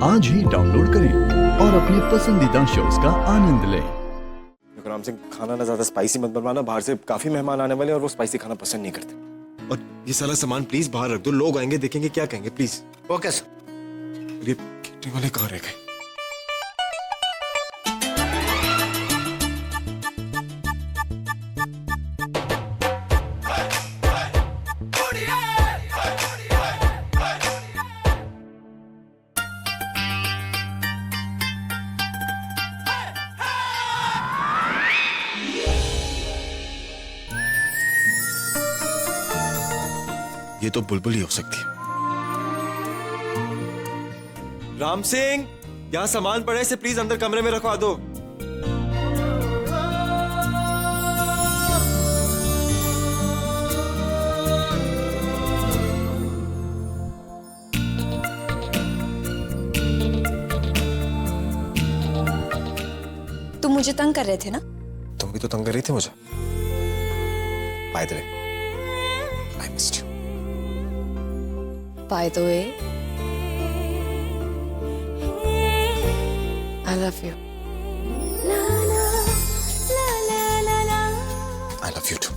आज ही डाउनलोड करें और अपने पसंदीदा शोज का आनंद लें। राम सिंह, खाना ना ज्यादा स्पाइसी मत बनवाना, बाहर से काफी मेहमान आने वाले और वो स्पाइसी खाना पसंद नहीं करते। और ये सारा सामान प्लीज बाहर रख दो, लोग आएंगे देखेंगे क्या कहेंगे, प्लीज। Okay sir. ये कैटरिंग वाले कहाँ रह गए? ये तो बुलबुल ही हो सकती है। राम सिंह, यहाँ सामान पड़ा है, इसे प्लीज अंदर कमरे में रखवा दो। तुम मुझे तंग कर रहे थे ना? तुम भी तो तंग कर रही थी मुझे। By the way, I missed you. By the way, I love you. I love you too.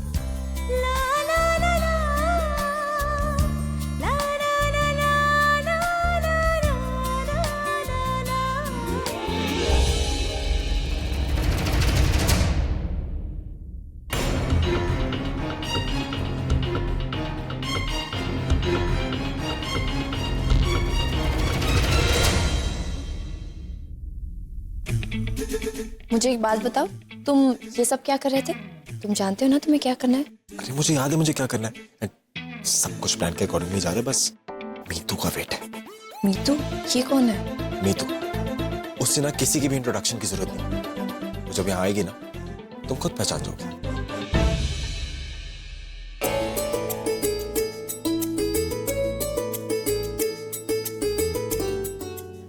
मुझे एक बात बताओ, तुम ये सब क्या कर रहे थे? तुम जानते हो ना तुम्हें क्या करना है? अरे मुझे याद है मुझे क्या करना है। सब कुछ प्लान के अकॉर्डिंग नहीं जा रहे, बस मीतू का वेट है। मीतू? ये कौन है? मीतू, उससे ना किसी की भी इंट्रोडक्शन की जरूरत नहीं। वो जब यहाँ आएगी ना, तुम खुद पहचान जाओगे।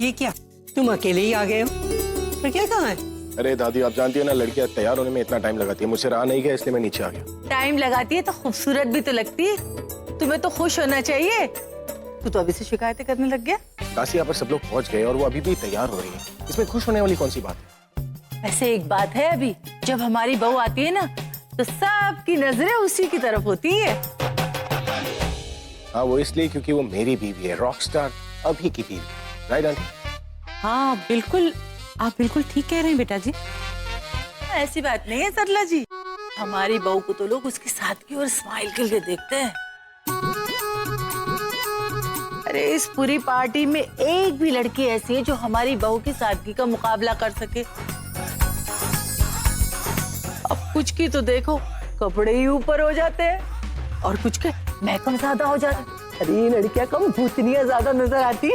ये क्या, तुम अकेले ही आ गए हो? पर क्या कहाँ है? अरे दादी, आप जानती है ना, लड़कियां तैयार होने में इतना टाइम लगाती है। मुझसे रहा नहीं गया, इसलिए मैं नीचे आ गया। टाइम लगाती है तो खूबसूरत भी तो लगती है। तुम्हें तो खुश होना चाहिए। तू तो अभी से शिकायतें करने लग गया। काशी, यहाँ पर सब लोग पहुंच गए और वो अभी भी तैयार हो रही है। इसमें खुश होने वाली कौन सी बात है? वैसे एक बात है, अभी जब हमारी बहू आती है ना तो सबकी नजरें उसी की तरफ होती है। हाँ, वो इसलिए क्योंकि वो मेरी बीवी है, रॉक स्टार अभी की बीवी। Right aunty? हाँ बिल्कुल, आप बिल्कुल ठीक कह रहे हैं बेटा जी। ऐसी बात नहीं है सरला जी, हमारी बहू को तो लोग उसकी सादगी और स्माइल के लिए देखते हैं। अरे इस पूरी पार्टी में एक भी लड़की ऐसी है जो हमारी बहू की सादगी का मुकाबला कर सके। अब कुछ की तो देखो, कपड़े ही ऊपर हो जाते हैं और कुछ के महकम ज्यादा हो जाते हैं। अरे लड़कियां कम भूतनियां ज्यादा नजर आती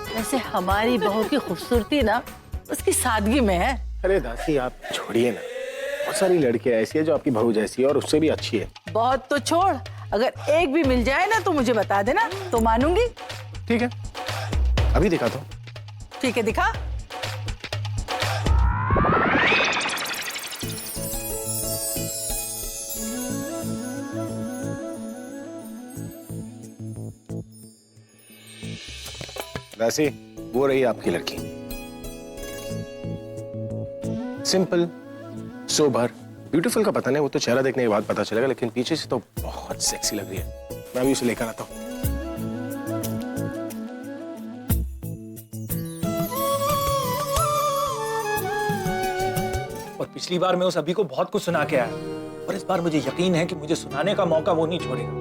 वैसे हमारी बहू की खूबसूरती ना उसकी सादगी में है। अरे दासी, आप छोड़िए ना, बहुत सारी लड़कियां ऐसी है जो आपकी बहू जैसी है और उससे भी अच्छी है। बहुत तो छोड़, अगर एक भी मिल जाए ना तो मुझे बता देना, तो मानूंगी। ठीक है, अभी दिखा दो। ठीक है, दिखा। दासी, वो रही आपकी लड़की। सिंपल, सोबर, ब्यूटीफुल का पता नहीं, वो तो चेहरा देखने के बाद पता चलेगा, लेकिन पीछे से तो बहुत सेक्सी लग रही है। मैं भी उसे लेकर आता हूँ। और पिछली बार मैं उस अभी को बहुत कुछ सुना के आया, और इस बार मुझे यकीन है कि मुझे सुनाने का मौका वो नहीं छोड़ेगा।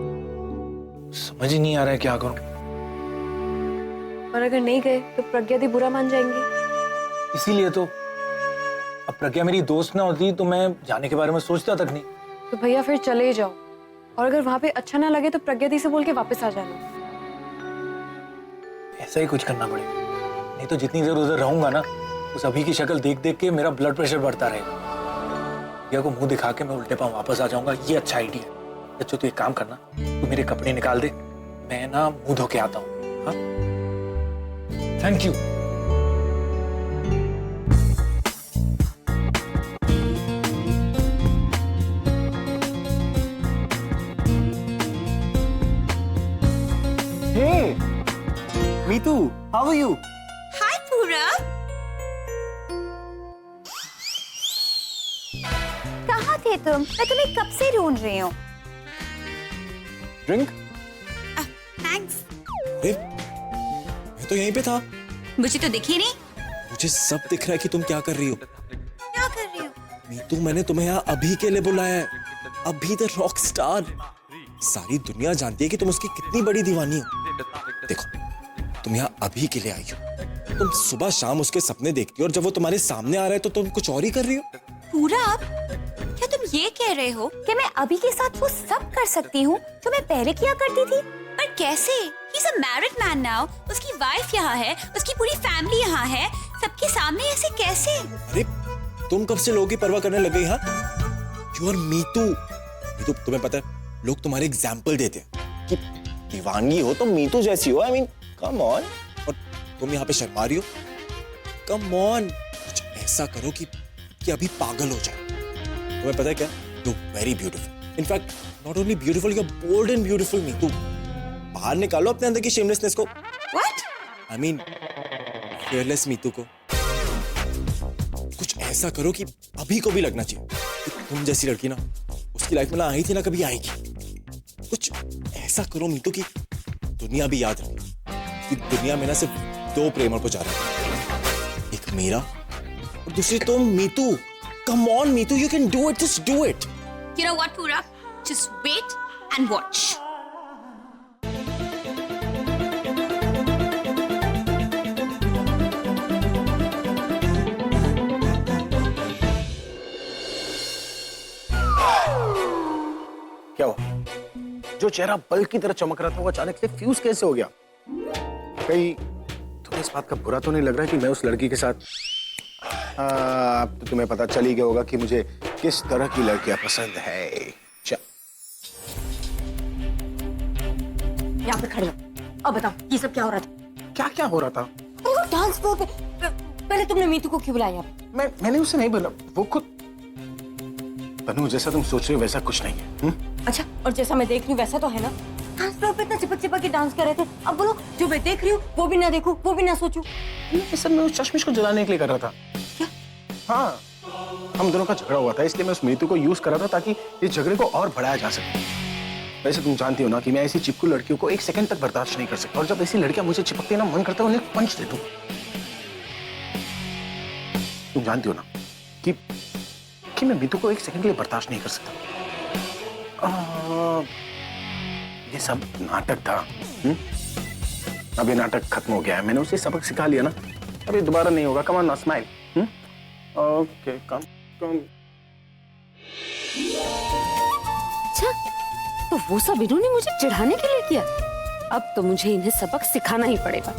समझ ही नहीं आ रहा है क्या करूं। और अगर नहीं गए तो प्रज्ञा दी बुरा मान जाएंगी। इसीलिए तो अब प्रज्ञा मेरी दोस्त ना होती तो मैं जाने के बारे में सोचता तक नहीं। तो भैया फिर चले ही जाओ, और अगर वहां पे अच्छा ना लगे तो प्रज्ञा दी से बोल के वापस आ जाना। ऐसा ही कुछ करना पड़ेगा, नहीं तो जितनी देर उधर रहूंगा ना, उस अभी की शक्ल देख देख के मेरा ब्लड प्रेशर बढ़ता रहेगा। भैया को मुंह दिखा के मैं उल्टे पांव वापस आ जाऊंगा, ये अच्छा आइडिया। बच्चों, तू एक काम करना, तू मेरे कपड़े निकाल दे, मैं ना मुंह धो के आता हूँ। हाँ, thank you. Meetu, how are you? Hi पूरा, कहाँ थे तुम? मैं तुम्हें कब से ढूंढ रही हूँ। ड्रिंक? थैंक्स। अरे मैं तो यहीं पे था। मुझे तो दिखी नहीं। मुझे सब दिख रहा है कि तुम क्या कर रही हो। क्या कर रही हो? मीतू, मैंने तुम्हें यहाँ अभी के लिए बुलाया है। अभी द रॉक स्टार। सारी दुनिया जानती है कि तुम उसकी कितनी बड़ी दीवानी हो। देखो, तुम यहाँ अभी के लिए आई हो। तुम सुबह शाम उसके सपने देखती हो और जब वो तुम्हारे सामने आ रहा है तो तुम कुछ और ही कर रही हो। पूरा, क्या तुम ये कह रहे हो कि मैं अभी के साथ वो सब कर सकती हूँ जो मैं पहले किया करती थी? पर कैसे? He's a married man now. उसकी वाइफ यहाँ है, उसकी पूरी फैमिली यहाँ है, सबके सामने ऐसे कैसे? अरे तुम कब से लोगों की परवाह करने लग गई? हाँ, यू आर मीतू। मीतू, तुम्हें पता है लोग तुम्हारे एग्जाम्पल देते हैं कि दीवानगी हो तो मीतू जैसी हो। I mean come on. और तुम यहाँ पे शर्मा रही हो। कम ऑन, कुछ ऐसा करो कि अभी पागल हो जाए। तुम्हें पता है क्या? You very beautiful. In fact not only beautiful, you are bold and beautiful. Meetu, बाहर निकालो अपने अंदर की शेमलेसनेस को। What? I mean fearless Meetu को। कुछ ऐसा करो कि अभी को भी लगना चाहिए कि तुम जैसी लड़की ना उसकी लाइफ में ना आई थी ना कभी आएगी। कुछ ऐसा करो मीतू कि दुनिया भी याद रहे कि दुनिया में ना सिर्फ दो प्रेमों को जा रहा है, एक मेरा और दूसरी तुम। Meetu, come on Meetu, you can do it, just do it. You know what, Pura? Just wait and watch. क्या हुआ? जो चेहरा बल्ब की तरह चमक रहा था वो अचानक से फ्यूज कैसे हो गया? कहीं तुम्हें इस बात का बुरा तो नहीं लग रहा कि मैं उस लड़की के साथ? अब तो तुम्हें पता चल ही गया होगा कि मुझे किस तरह की लड़कियां पसंद है। यहाँ पे खड़े हो। अब बताओ ये सब क्या हो रहा था? क्या क्या हो रहा था? अरे वो डांस फ्लोर पे पहले तुमने मीतू को क्यों बुलाया? मैंने उससे नहीं बोला, वो खुद। तनु, जैसा तुम सोच रहे हो वैसा कुछ नहीं है। अच्छा, और जैसा मैं देख रही हूँ वैसा तो है ना? डांस फ्लोर पे इतना चिपक चिपक के डांस कर रहे थे। अब बोलो, जो मैं देख रही हूँ वो भी ना देखूं, वो भी ना सोचूं। ये सब मैं उस चश्मिश को जलाने के लिए कर रहा था। क्या? हाँ, हम दोनों का झगड़ा हुआ था, इसलिए मैं उस मीतू को यूज कर रहा था ताकि इस झगड़े को और बढ़ाया जा सके। वैसे तुम जानती हो ना कि मैं ऐसी चिपकू लड़कियों को एक सेकंड तक बर्दाश्त नहीं कर सकता, और जब ऐसी लड़कियां मुझे चिपकती है ना, मन करता है उन्हें पंच दे दूं। तुम जानती हो ना कि मैं मीतू को एक सेकंड के लिए बर्दाश्त नहीं कर सकता। ये सब नाटक था। अब ये नाटक खत्म हो गया है, मैंने उसे सबक सिखा लिया ना, अब ये दोबारा नहीं होगा। Come on, smile. ओके, कम कम। अच्छा, तो वो सब इन्होंने मुझे चिढ़ाने के लिए किया। अब तो मुझे इन्हें सबक सिखाना ही पड़ेगा।